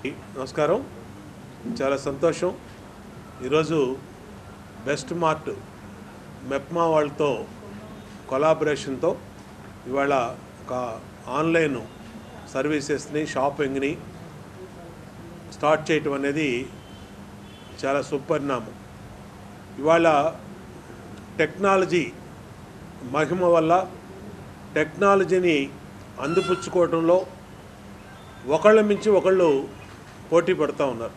నమస్కారం. చాలా సంతోషం. ఈరోజు బెస్ట్ మార్ట్ మెప్మా వాళ్ళతో కొలాబరేషన్తో ఇవాళ ఒక ఆన్లైన్ సర్వీసెస్ని షాపింగ్ని స్టార్ట్ చేయటం అనేది చాలా సుపరిణామం. ఇవాళ టెక్నాలజీ మహిమ వల్ల టెక్నాలజీని అందిపుచ్చుకోవడంలో ఒకళ్ళ మించి ఒకళ్ళు పోటీ పడుతూ ఉన్నారు.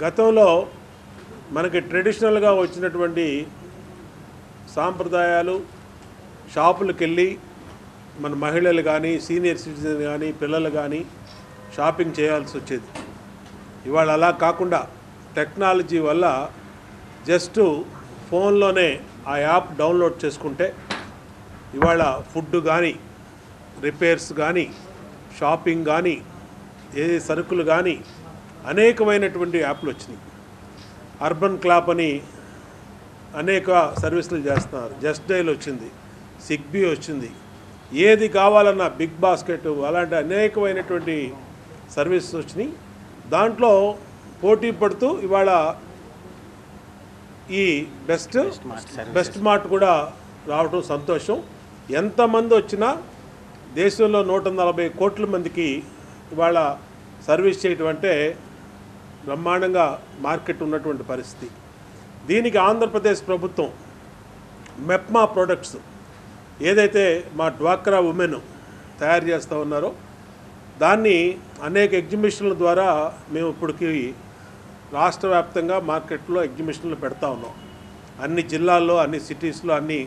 గతంలో మనకి ట్రెడిషనల్గా వచ్చినటువంటి సాంప్రదాయాలు షాపులకు వెళ్ళి మన మహిళలు కానీ సీనియర్ సిటిజన్ కానీ పిల్లలు కానీ షాపింగ్ చేయాల్సి వచ్చేది. ఇవాళ అలా కాకుండా టెక్నాలజీ వల్ల జస్ట్ ఫోన్లోనే ఆ యాప్ డౌన్లోడ్ చేసుకుంటే ఇవాళ ఫుడ్ కానీ రిపేర్స్ కానీ షాపింగ్ కానీ ఏ సరుకులు కానీ అనేకమైనటువంటి యాప్లు వచ్చినాయి. అర్బన్ క్లాప్ అని అనేక సర్వీసులు చేస్తున్నారు. జస్ట్ డైల్ వచ్చింది, సిగ్బీ వచ్చింది. ఏది కావాలన్నా బిగ్ బాస్కెట్ అలాంటి అనేకమైనటువంటి సర్వీసెస్ వచ్చినాయి. దాంట్లో పోటీ పడుతూ ఇవాళ ఈ బెస్ట్ మార్ట్ కూడా రావడం సంతోషం. ఎంతమంది వచ్చినా దేశంలో 140 కోట్ల మందికి ఇవాళ సర్వీస్ చేయటం అంటే బ్రహ్మాండంగా మార్కెట్ ఉన్నటువంటి పరిస్థితి. దీనికి ఆంధ్రప్రదేశ్ ప్రభుత్వం మెప్మా ప్రొడక్ట్స్ ఏదైతే మా డ్వాక్రా ఉమెన్ తయారు చేస్తూ ఉన్నారో దాన్ని అనేక ఎగ్జిబిషన్ల ద్వారా మేము ఇప్పటికి రాష్ట్ర వ్యాప్తంగా మార్కెట్లో ఎగ్జిబిషన్లు పెడతా ఉన్నాం. అన్ని జిల్లాల్లో, అన్ని సిటీస్లో, అన్ని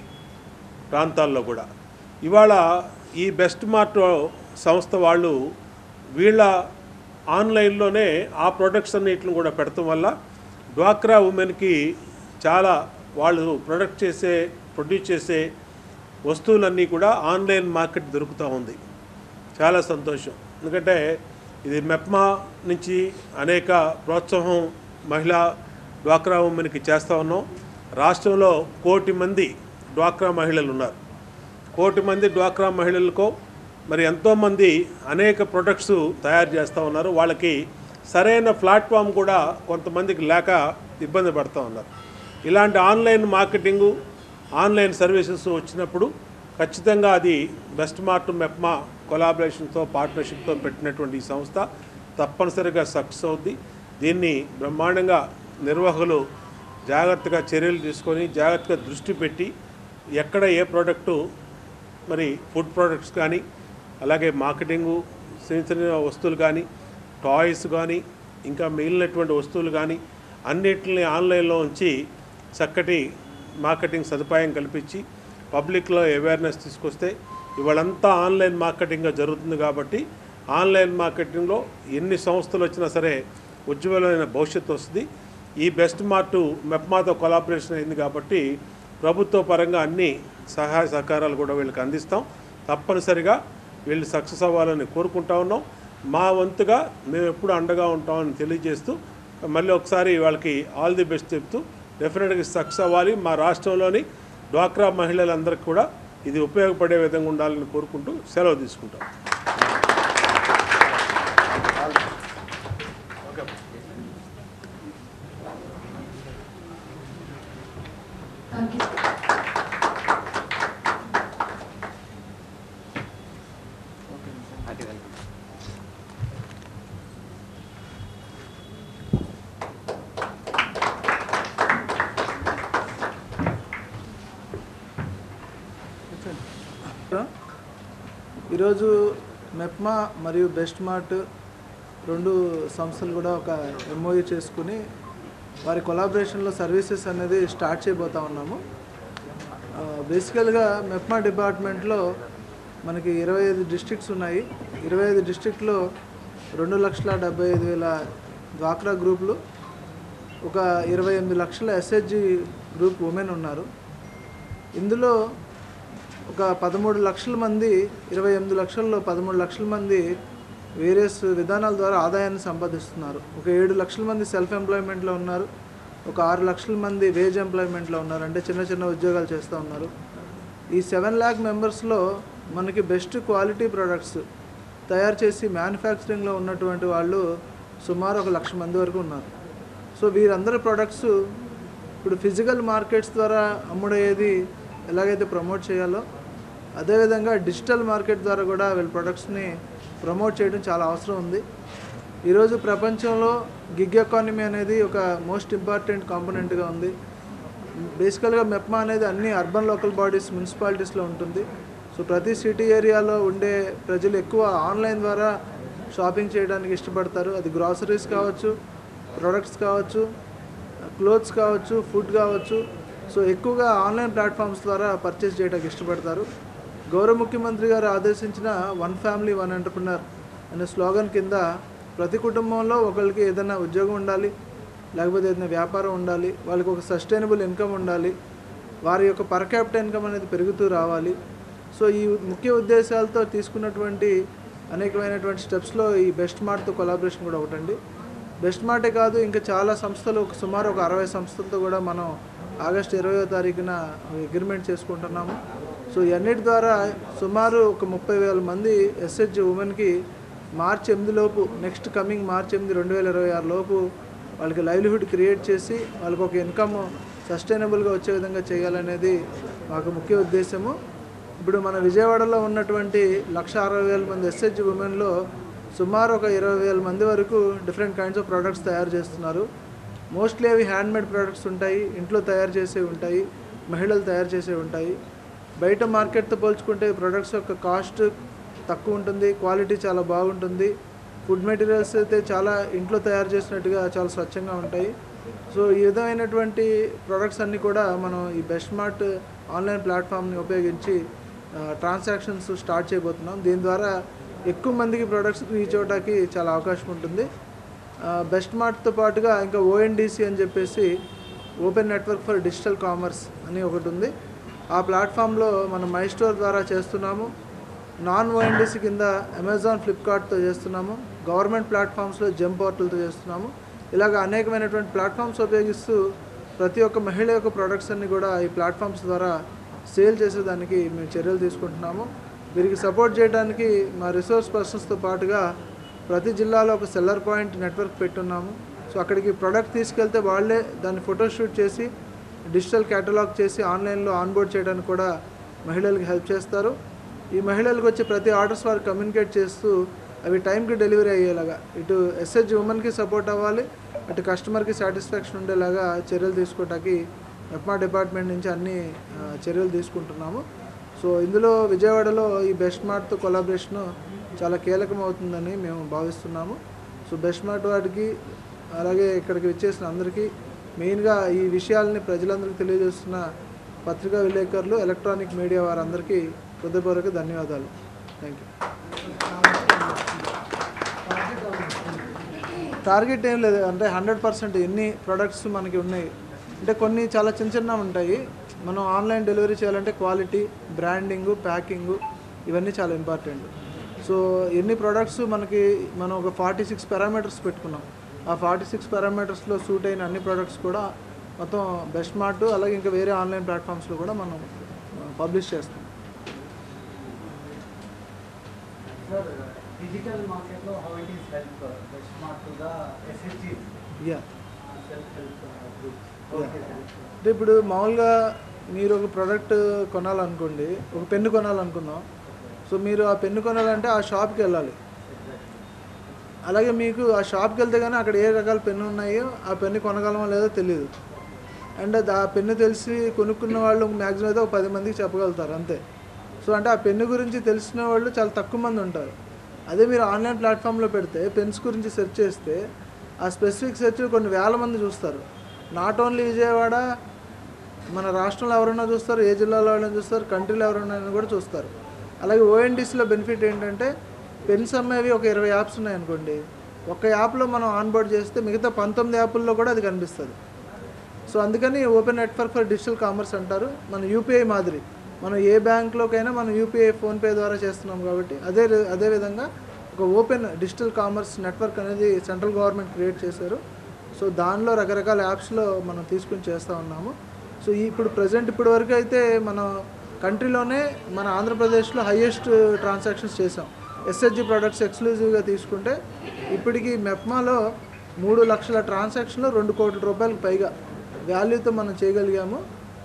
ప్రాంతాల్లో కూడా. ఇవాళ ఈ బెస్ట్ మార్ట్ సంస్థ వాళ్ళు వీళ్ళ ఆన్లైన్లోనే ఆ ప్రొడక్ట్స్ అన్నిటిని కూడా పెడతాం వల్ల డ్వాక్రా ఉమెన్కి చాలా వాళ్ళు ప్రొడ్యూస్ చేసే వస్తువులన్నీ కూడా ఆన్లైన్ మార్కెట్ దొరుకుతూ ఉంది. చాలా సంతోషం. ఎందుకంటే ఇది మెప్మా నుంచి అనేక ప్రోత్సాహం మహిళా డ్వాక్రా ఉమెన్కి చేస్తూ ఉన్నాం. రాష్ట్రంలో 1 కోటి మంది డ్వాక్రా మహిళలు ఉన్నారు. 1 కోటి మంది డ్వాక్రా మహిళలకు మరి ఎంతోమంది అనేక ప్రొడక్ట్స్ తయారు చేస్తూ ఉన్నారు. వాళ్ళకి సరైన ప్లాట్ఫామ్ కూడా కొంతమందికి లేక ఇబ్బంది పడుతూ ఉన్నారు. ఇలాంటి ఆన్లైన్ మార్కెటింగు, ఆన్లైన్ సర్వీసెస్ వచ్చినప్పుడు ఖచ్చితంగా అది బెస్ట్ మార్ట్ మెప్మా కొలాబరేషన్తో పార్ట్నర్షిప్తో పెట్టినటువంటి ఈ సంస్థ తప్పనిసరిగా సక్సెస్ అవుద్ది. దీన్ని బ్రహ్మాండంగా నిర్వాహకులు జాగ్రత్తగా చర్యలు తీసుకొని జాగ్రత్తగా దృష్టి పెట్టి ఎక్కడ ఏ ప్రోడక్టు మరి ఫుడ్ ప్రోడక్ట్స్ కానీ అలాగే మార్కెటింగు చిన్న వస్తువులు కానీ టాయ్స్ కానీ ఇంకా మిగిలినటువంటి వస్తువులు కానీ అన్నిటిని ఆన్లైన్లో ఉంచి చక్కటి మార్కెటింగ్ సదుపాయం కల్పించి పబ్లిక్లో అవేర్నెస్ తీసుకొస్తే ఇవాళంతా ఆన్లైన్ మార్కెటింగ్గా జరుగుతుంది. కాబట్టి ఆన్లైన్ మార్కెటింగ్లో ఎన్ని సంస్థలు వచ్చినా సరే ఉజ్వలమైన భవిష్యత్తు వస్తుంది. ఈ బెస్ట్ మార్ట్ మెప్మాతో కొలాబరేషన్ అయింది కాబట్టి ప్రభుత్వ పరంగా అన్ని సహాయ సహకారాలు కూడా వీళ్ళకి అందిస్తాం. తప్పనిసరిగా వీళ్ళు సక్సెస్ అవ్వాలని కోరుకుంటా ఉన్నాం. మా వంతుగా మేము ఎప్పుడు అండగా ఉంటామని తెలియజేస్తూ మళ్ళీ ఒకసారి వాళ్ళకి ఆల్ ది బెస్ట్ చెప్తూ డెఫినెట్గా సక్సెస్ అవ్వాలి. మా రాష్ట్రంలోని డ్వాక్రా మహిళలందరికీ కూడా ఇది ఉపయోగపడే విధంగా ఉండాలని కోరుకుంటూ సెలవు తీసుకుంటాం. ఈరోజు మెప్మా మరియు బెస్ట్ మార్ట్ 2 సంస్థలు కూడా ఒక ఎంఓయూ చేసుకుని వారి కొలాబరేషన్లో సర్వీసెస్ అనేది స్టార్ట్ చేయబోతా ఉన్నాము. బేసికల్గా మెప్మా డిపార్ట్మెంట్లో మనకి 25 డిస్ట్రిక్ట్స్ ఉన్నాయి. 25 డిస్ట్రిక్ట్లో 2,75,000 డ్వాక్రా గ్రూపులు, ఒక 28 లక్షల ఎస్హెచ్జి గ్రూప్ ఉమెన్ ఉన్నారు. ఇందులో ఒక 13 లక్షల మంది, 28 లక్షల్లో 13 లక్షల మంది వేరియస్ విధానాల ద్వారా ఆదాయాన్ని సంపాదిస్తున్నారు. ఒక 7 లక్షల మంది సెల్ఫ్ ఎంప్లాయ్మెంట్లో ఉన్నారు. ఒక 6 లక్షల మంది వేజ్ ఎంప్లాయ్మెంట్లో ఉన్నారు, అంటే చిన్న చిన్న ఉద్యోగాలు చేస్తూ ఉన్నారు. ఈ 7 lakh మెంబర్స్లో మనకి బెస్ట్ క్వాలిటీ ప్రొడక్ట్స్ తయారు చేసి మ్యానుఫ్యాక్చరింగ్లో ఉన్నటువంటి వాళ్ళు సుమారు 1,00,000 మంది వరకు ఉన్నారు. సో వీరందరి ప్రొడక్ట్స్ ఇప్పుడు ఫిజికల్ మార్కెట్స్ ద్వారా అమ్ముడయ్యేది ఎలాగైతే ప్రమోట్ చేయాలో అదేవిధంగా డిజిటల్ మార్కెట్ ద్వారా కూడా వీళ్ళ ప్రొడక్ట్స్ని ప్రమోట్ చేయడం చాలా అవసరం ఉంది. ఈరోజు ప్రపంచంలో గిగ్ ఎకానమీ అనేది ఒక మోస్ట్ ఇంపార్టెంట్ కాంపోనెంట్గా ఉంది. బేసికల్గా మెప్మా అనేది అన్ని అర్బన్ లోకల్ బాడీస్ మున్సిపాలిటీస్లో ఉంటుంది. సో ప్రతి సిటీ ఏరియాలో ఉండే ప్రజలు ఎక్కువ ఆన్లైన్ ద్వారా షాపింగ్ చేయడానికి ఇష్టపడతారు. అది గ్రాసరీస్ కావచ్చు, ప్రొడక్ట్స్ కావచ్చు, క్లోత్స్ కావచ్చు, ఫుడ్ కావచ్చు. సో ఎక్కువగా ఆన్లైన్ ప్లాట్ఫామ్స్ ద్వారా పర్చేస్ చేయడానికి ఇష్టపడతారు. గౌరవ ముఖ్యమంత్రి గారు ఆదేశించిన 1 ఫ్యామిలీ 1 ఎంటర్ప్రినర్ అనే స్లోగన్ కింద ప్రతి కుటుంబంలో ఒకరికి ఏదైనా ఉద్యోగం ఉండాలి, లేకపోతే ఏదైనా వ్యాపారం ఉండాలి, వాళ్ళకి ఒక సస్టైనబుల్ ఇన్కమ్ ఉండాలి, వారి యొక్క పర్ క్యాపిటల్ ఇన్కమ్ అనేది పెరుగుతూ రావాలి. సో ఈ ముఖ్య ఉద్దేశాలతో తీసుకున్నటువంటి అనేకమైనటువంటి స్టెప్స్లో ఈ బెస్ట్ మార్ట్తో కొలాబరేషన్ కూడా ఒకటండి. బెస్ట్ మార్టే కాదు, ఇంకా చాలా సంస్థలు సుమారు ఒక 60 సంస్థలతో కూడా మనం ఆగస్టు 20వ తారీఖున అగ్రిమెంట్ చేసుకుంటున్నాము. సో ఇవన్నిటి ద్వారా సుమారు ఒక 30,000 మంది ఎస్హెచ్ ఉమెన్కి మార్చి 8 లోపు, నెక్స్ట్ కమింగ్ మార్చి 8, 2026 లోపు వాళ్ళకి లైవ్లీహుడ్ క్రియేట్ చేసి వాళ్ళకి ఒక ఇన్కమ్ సస్టైనబుల్గా వచ్చే విధంగా చేయాలనేది మాకు ముఖ్య ఉద్దేశము. ఇప్పుడు మన విజయవాడలో ఉన్నటువంటి 1,60,000 మంది ఎస్హెచ్ ఉమెన్లో సుమారు ఒక 20,000 మంది వరకు డిఫరెంట్ కైండ్స్ ఆఫ్ ప్రోడక్ట్స్ తయారు చేస్తున్నారు. మోస్ట్లీ అవి హ్యాండ్మేడ్ ప్రోడక్ట్స్ ఉంటాయి, ఇంట్లో తయారు చేసేవి ఉంటాయి, మహిళలు తయారు చేసేవి ఉంటాయి. బయట మార్కెట్తో పోల్చుకుంటే ప్రొడక్ట్స్ యొక్క కాస్ట్ తక్కువ ఉంటుంది, క్వాలిటీ చాలా బాగుంటుంది. ఫుడ్ మెటీరియల్స్ అయితే చాలా ఇంట్లో తయారు చేసినట్టుగా చాలా స్వచ్ఛంగా ఉంటాయి. సో ఈ విధమైనటువంటి ప్రొడక్ట్స్ అన్నీ కూడా మనం ఈ బెస్ట్ మార్ట్ ఆన్లైన్ ప్లాట్ఫామ్ని ఉపయోగించి ట్రాన్సాక్షన్స్ స్టార్ట్ చేయబోతున్నాం. దీని ద్వారా ఎక్కువ మందికి ప్రొడక్ట్స్ రీచ్ అవ్వడానికి చాలా అవకాశం ఉంటుంది. బెస్ట్ మార్ట్తో పాటుగా ఇంకా ONDC అని చెప్పేసి open network for digital commerce అని ఒకటి ఉంది. ఆ ప్లాట్ఫామ్లో మనం మై స్టోర్ ద్వారా చేస్తున్నాము. నాన్ ONDC కింద అమెజాన్, ఫ్లిప్కార్ట్తో చేస్తున్నాము. గవర్నమెంట్ ప్లాట్ఫామ్స్లో జెమ్ పోర్టల్తో చేస్తున్నాము. ఇలాగ అనేకమైనటువంటి ప్లాట్ఫామ్స్ ఉపయోగిస్తూ ప్రతి ఒక్క మహిళ యొక్క ప్రొడక్ట్స్ అన్ని కూడా ఈ ప్లాట్ఫామ్స్ ద్వారా సేల్ చేసేదానికి మేము చర్యలు తీసుకుంటున్నాము. వీరికి సపోర్ట్ చేయడానికి మా రిసోర్స్ పర్సన్స్తో పాటుగా ప్రతి జిల్లాలో ఒక సెల్లర్ పాయింట్ నెట్వర్క్ పెట్టున్నాము. సో అక్కడికి ప్రోడక్ట్ తీసుకెళ్తే వాళ్ళే దాన్ని ఫోటోషూట్ చేసి డిజిటల్ క్యాటలాగ్ చేసి ఆన్లైన్లో ఆన్బోర్డ్ చేయడానికి కూడా మహిళలకు హెల్ప్ చేస్తారు. ఈ మహిళలకు వచ్చే ప్రతి ఆర్డర్స్ వారు కమ్యూనికేట్ చేస్తూ అవి టైంకి డెలివరీ అయ్యేలాగా ఇటు ఎస్హెచ్ ఉమెన్కి సపోర్ట్ అవ్వాలి, అటు కస్టమర్కి సాటిస్ఫాక్షన్ ఉండేలాగా చర్యలు తీసుకోవడానికి మెప్మా డిపార్ట్మెంట్ నుంచి అన్ని చర్యలు తీసుకుంటున్నాము. సో ఇందులో విజయవాడలో ఈ బెస్ట్ మార్ట్తో కొలాబరేషన్ చాలా కీలకం అవుతుందని మేము భావిస్తున్నాము. సో బెస్ట్ మార్ట్ వాటికి అలాగే ఇక్కడికి వచ్చేసిన అందరికీ మెయిన్గా ఈ విషయాలని ప్రజలందరికీ తెలియజేస్తున్న పత్రికా విలేకరులు, ఎలక్ట్రానిక్ మీడియా వారందరికీ హృదయపూర్వక ధన్యవాదాలు. Thank you. టార్గెట్ ఏం లేదు, అంటే 100% ఎన్ని ప్రొడక్ట్స్ మనకి ఉన్నాయి అంటే కొన్ని చాలా చిన్న చిన్న ఉంటాయి. మనం ఆన్లైన్ డెలివరీ చేయాలంటే క్వాలిటీ, బ్రాండింగు, ప్యాకింగు ఇవన్నీ చాలా ఇంపార్టెంట్. సో ఎన్ని ప్రొడక్ట్స్ మనం ఒక 46 పారామీటర్స్ పెట్టుకున్నాం. ఆ 46 పారామీటర్స్లో సూట్ అయిన అన్ని ప్రొడక్ట్స్ కూడా మొత్తం బెస్ట్ మార్ట్ అలాగే ఇంకా వేరే ఆన్లైన్ ప్లాట్ఫామ్స్లో కూడా మనం పబ్లిష్ చేస్తాం. డిజిటల్ మార్కెట్లో how it is help best mart to the SHG self help groups. అంటే ఇప్పుడు మామూలుగా మీరు ఒక ప్రోడక్ట్ కొనాలనుకోండి, ఒక పెన్ను కొనాలనుకుందాం. సో మీరు ఆ పెన్ను కొనాలంటే ఆ షాప్కి వెళ్ళాలి. అలాగే మీకు ఆ షాప్కి వెళ్తే కానీ అక్కడ ఏ రకాల పెన్ను ఉన్నాయో ఆ పెన్ను కొనగలమో లేదో తెలియదు. అండ్ ఆ పెన్ను తెలిసి కొనుక్కున్న వాళ్ళు మ్యాక్సిమం అయితే ఒక 10 మందికి చెప్పగలుగుతారు అంతే. సో అంటే ఆ పెన్ను గురించి తెలిసిన వాళ్ళు చాలా తక్కువ మంది ఉంటారు. అదే మీరు ఆన్లైన్ ప్లాట్ఫామ్లో పెడితే పెన్స్ గురించి సెర్చ్ చేస్తే ఆ స్పెసిఫిక్ సెర్చ్ కొన్ని వేల మంది చూస్తారు. నాట్ ఓన్లీ విజయవాడ, మన రాష్ట్రంలో ఎవరైనా చూస్తారు, ఏ జిల్లాలో ఎవరైనా చూస్తారు, కంట్రీలో ఎవరైనా కూడా చూస్తారు. అలాగే ONDCలో బెనిఫిట్ ఏంటంటే పెన్స్ అమ్మేవి ఒక 20 యాప్స్ ఉన్నాయనుకోండి, ఒక యాప్లో మనం ఆన్బోర్డ్ చేస్తే మిగతా 19 యాప్ల్లో కూడా అది కనిపిస్తుంది. సో అందుకని open network for digital commerce అంటారు. మన UPI మాదిరి మనం ఏ బ్యాంక్లోకైనా మనం UPI, ఫోన్పే ద్వారా చేస్తున్నాం కాబట్టి అదేవిధంగా ఒక ఓపెన్ డిజిటల్ కామర్స్ నెట్వర్క్ అనేది సెంట్రల్ గవర్నమెంట్ క్రియేట్ చేశారు. సో దానిలో రకరకాల యాప్స్లో మనం తీసుకుని చేస్తూ ఉన్నాము. సో ఇప్పుడు ప్రజెంట్ ఇప్పటి వరకు అయితే మన కంట్రీలోనే మన ఆంధ్రప్రదేశ్లో హైయెస్ట్ ట్రాన్సాక్షన్స్ చేసాం. ఎస్హెచ్జి ప్రొడక్ట్స్ ఎక్స్క్లూజివ్గా తీసుకుంటే ఇప్పటికీ మెప్మాలో 3 లక్షల ట్రాన్సాక్షన్లు 2 కోట్ల రూపాయలకు పైగా వాల్యూతో మనం చేయగలిగాము.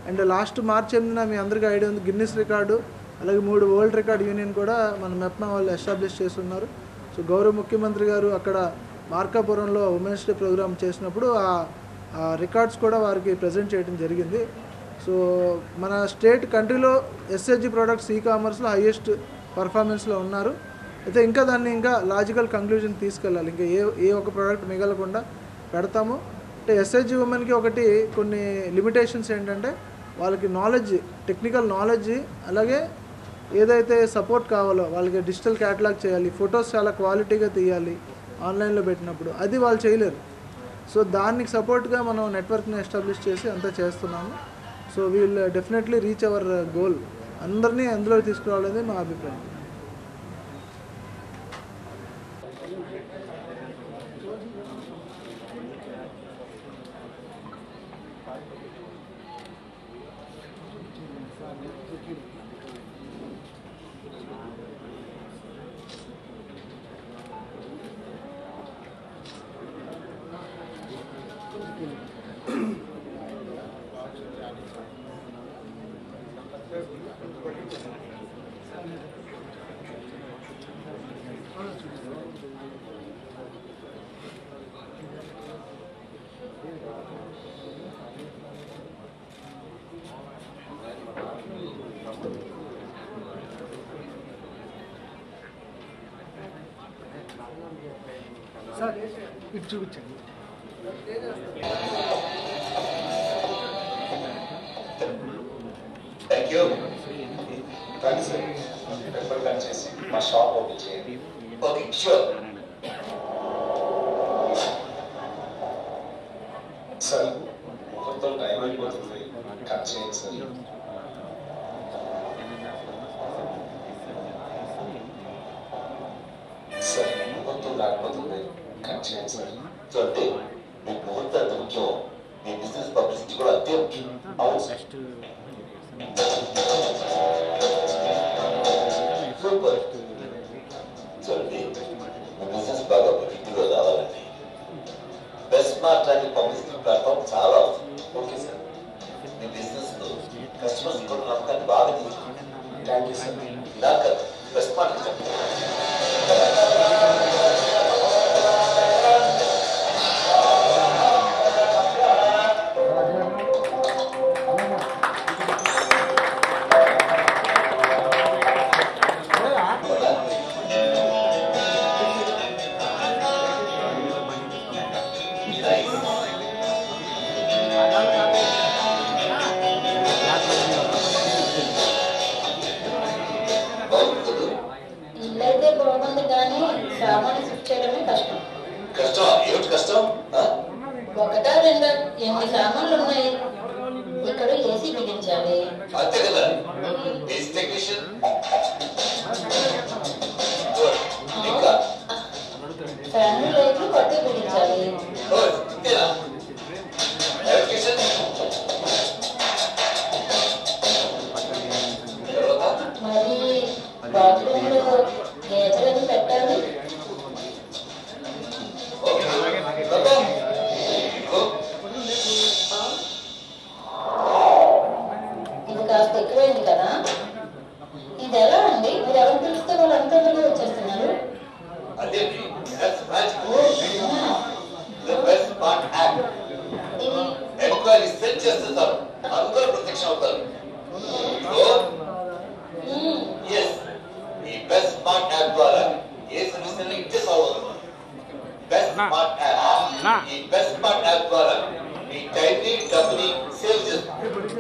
అండ్ లాస్ట్ మార్చ్ 8న మీ అందరికీ ఐడియా ఉంది, గిన్నిస్ రికార్డు అలాగే 3 వరల్డ్ రికార్డ్ యూనియన్ కూడా మన మెప్మా వాళ్ళు ఎస్టాబ్లిష్ చేస్తున్నారు. సో గౌరవ ముఖ్యమంత్రి గారు అక్కడ మార్కాపురంలో ఉమెన్స్ డే ప్రోగ్రామ్ చేసినప్పుడు ఆ రికార్డ్స్ కూడా వారికి ప్రజెంట్ చేయడం జరిగింది. సో మన స్టేట్ కంట్రీలో ఎస్హెచ్జి ప్రొడక్ట్స్ కామర్స్లో హైయెస్ట్ పర్ఫార్మెన్స్లో ఉన్నారు. అయితే ఇంకా దాన్ని ఇంకా లాజికల్ కంక్లూజన్ తీసుకెళ్ళాలి, ఇంకా ఏ ఒక ప్రోడక్ట్ మిగలకుండా పెడతాము. అంటే ఎస్హెచ్జి ఉమెన్కి ఒకటి కొన్ని లిమిటేషన్స్ ఏంటంటే వాళ్ళకి నాలెడ్జ్, టెక్నికల్ నాలెడ్జ్, అలాగే ఏదైతే సపోర్ట్ కావాలో వాళ్ళకి డిజిటల్ క్యాటలాగ్ చేయాలి, ఫొటోస్ చాలా క్వాలిటీగా తీయాలి ఆన్లైన్లో పెట్టినప్పుడు, అది వాళ్ళు చేయలేరు. సో దానికి సపోర్ట్గా మనం నెట్వర్క్ని ఎస్టాబ్లిష్ చేసి అంతా చేస్తున్నాము. So we will definitely reach our goal. అందరినీ అందులో తీసుకురావాలనేది మా అభిప్రాయం. సార్ ఇటు చూపించండి. Thank you. కానీ సార్ పేపర్ కట్ చేసి మా షాప్ ఓపెన్ చేయండి. Okay sure sir. ముహూర్తం టైం అయిపోతుంది, కట్ చేయండి సార్. సార్ ముహూర్తం దాటిపోతుంది, కట్ చేయండి సార్. సో అంటే మీకు ముహూర్తం అంత ముఖ్యం, మీ బిజినెస్ పబ్లిసిటీ కూడా అంతే ముఖ్యం. అవును సార్. సూపర్. చూడండి, మీ బిజినెస్ బాగా ప్రతిలో రావాలండి. బెస్ట్ స్మార్ట్ అనే పబ్లిసిటీ ప్లాట్ఫామ్ చాలా అవసరం. ఓకే సార్, మీ బిజినెస్ కస్టమర్స్ కూడా నమ్మకాన్ని బాగా తీసుకుంటారు. Thank you sir. నాకు బెస్ట్ స్మార్ట్ చెప్పండి. ఇల్లైతే బాగుంది కానీ సామాను షిఫ్ట్ చేయడమే కష్టం. కష్టం? ఏమిటి కష్టం? ఒకటా రెండా ఎన్ని సామాన్లు ఉన్నాయి. ఇక్కడ ఏసీ బిగించాలి, అంతే కదా. బేస్ టెక్నీషియన్ ఇంకా ఫ్యాన్ లైట్లు కొత్త బిగించాలి. ఇంతేనా? ఎలక్ట్రీషియన్ మరి బాత్రూమ్ లో గేజర్ అని పెట్టాలి. ఇది కాస్త ఎక్కువైంది కదా. ఇది ఎలా అండి? మీరు ఎవరు పిలిస్తే వాళ్ళు అంతా వచ్చేస్తున్నారు. అదే ఎంక్వైరీ సెట్ చేస్తుంటారు, అందరూ ప్రత్యక్ష అవుతారు. ఈ బెస్ట్ స్మార్ట్ యాప్ ద్వారా ఏ సమస్యను ఇట్టే సాల్వ్ అవుతుంది. బెస్ట్ స్మార్ట్ యాప్, ఈ బెస్ట్ స్మార్ట్ యాప్ ద్వారా మీ టైంని, డబ్బుని సేవ్ చేస్తుంది.